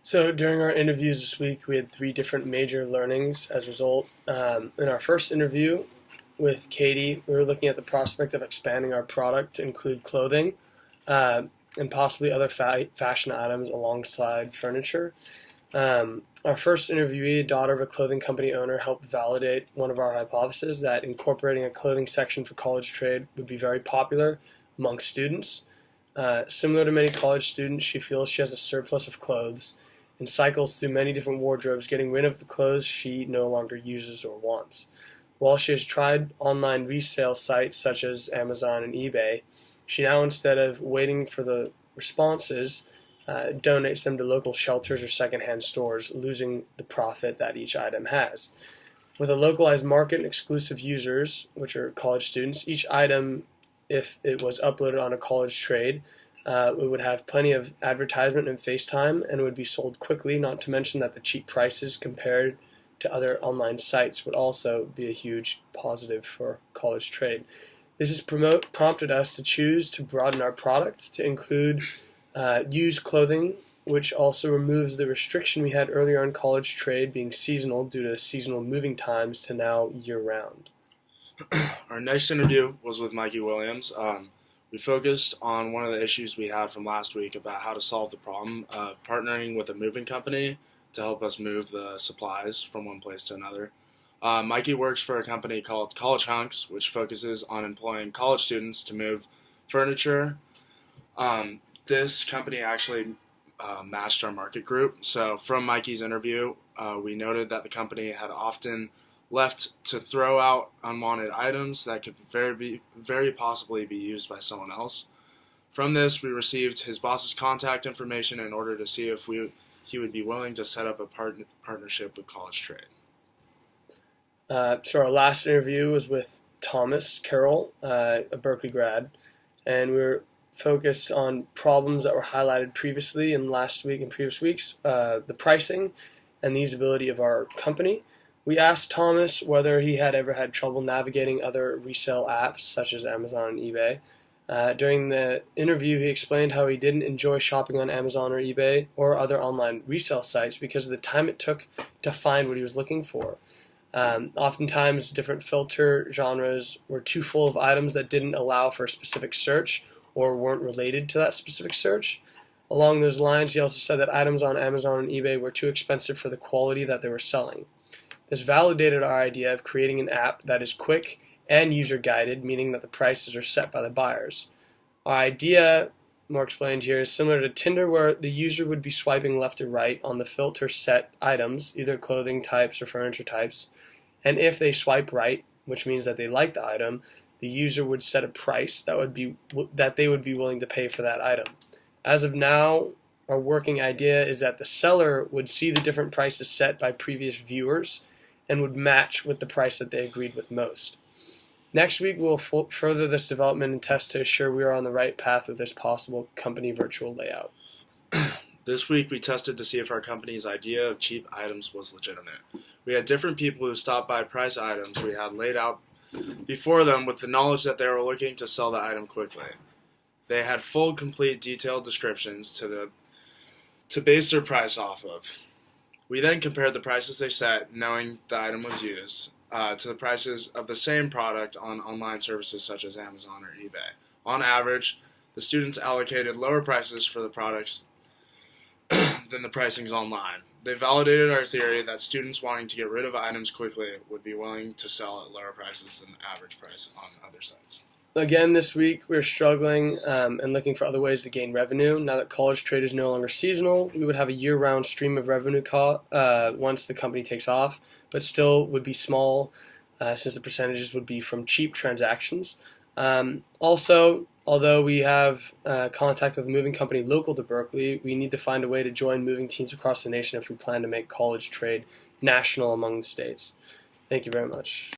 So during our interviews this week, we had three different major learnings as a result. In our first interview with Katie, we were looking at the prospect of expanding our product to include clothing uh, and possibly other fashion items alongside furniture. Our first interviewee, daughter of a clothing company owner, helped validate one of our hypotheses that incorporating a clothing section for college trade would be very popular amongst students. Similar to many college students, she feels she has a surplus of clothes and cycles through many different wardrobes, getting rid of the clothes she no longer uses or wants. While she has tried online resale sites such as Amazon and eBay, she now, instead of waiting for the responses, donates them to local shelters or secondhand stores, losing the profit that each item has. With a localized market and exclusive users, which are college students, each item, if it was uploaded on a college trade, it would have plenty of advertisement and face time and would be sold quickly, not to mention that the cheap prices compared to other online sites would also be a huge positive for college trade. This has prompted us to choose to broaden our product to include used clothing, which also removes the restriction we had earlier on college trade being seasonal due to seasonal moving times to now year-round. Our next interview was with Mikey Williams. We focused on one of the issues we had from last week about how to solve the problem of partnering with a moving company to help us move the supplies from one place to another. Mikey works for a company called College Hunks, which focuses on employing college students to move furniture. This company actually matched our market group. So from Mikey's interview, we noted that the company had often left to throw out unwanted items that could very possibly be used by someone else. From this, we received his boss's contact information in order to see if he would be willing to set up a partnership with College Trade. So our last interview was with Thomas Carroll, a Berkeley grad, and we were focused on problems that were highlighted previously in last week and previous weeks, the pricing and the usability of our company. We asked Thomas whether he had ever had trouble navigating other resale apps such as Amazon and eBay. During the interview, he explained how he didn't enjoy shopping on Amazon or eBay or other online resale sites because of the time it took to find what he was looking for. Oftentimes, different filter genres were too full of items that didn't allow for a specific search or weren't related to that specific search. Along those lines, he also said that items on Amazon and eBay were too expensive for the quality that they were selling. This validated our idea of creating an app that is quick and user-guided, meaning that the prices are set by the buyers. Our idea, more explained here, is similar to Tinder, where the user would be swiping left or right on the filter set items, either clothing types or furniture types, and if they swipe right, which means that they like the item, the user would set a price that they would be willing to pay for that item. As of now, our working idea is that the seller would see the different prices set by previous viewers and would match with the price that they agreed with most. Next week, we'll further this development and test to assure we are on the right path with this possible company virtual layout. This week, we tested to see if our company's idea of cheap items was legitimate. We had different people who stopped by price items we had laid out before them with the knowledge that they were looking to sell the item quickly. They had full, complete, detailed descriptions to base their price off of. We then compared the prices they set, knowing the item was used, to the prices of the same product on online services such as Amazon or eBay. On average, the students allocated lower prices for the products than the pricings online. They validated our theory that students wanting to get rid of items quickly would be willing to sell at lower prices than the average price on other sites. Again, this week we're struggling and looking for other ways to gain revenue. Now that college trade is no longer seasonal, we would have a year-round stream of revenue once the company takes off, but still would be small since the percentages would be from cheap transactions. Also, although we have contact with a moving company local to Berkeley, we need to find a way to join moving teams across the nation if we plan to make college trade national among the states. Thank you very much.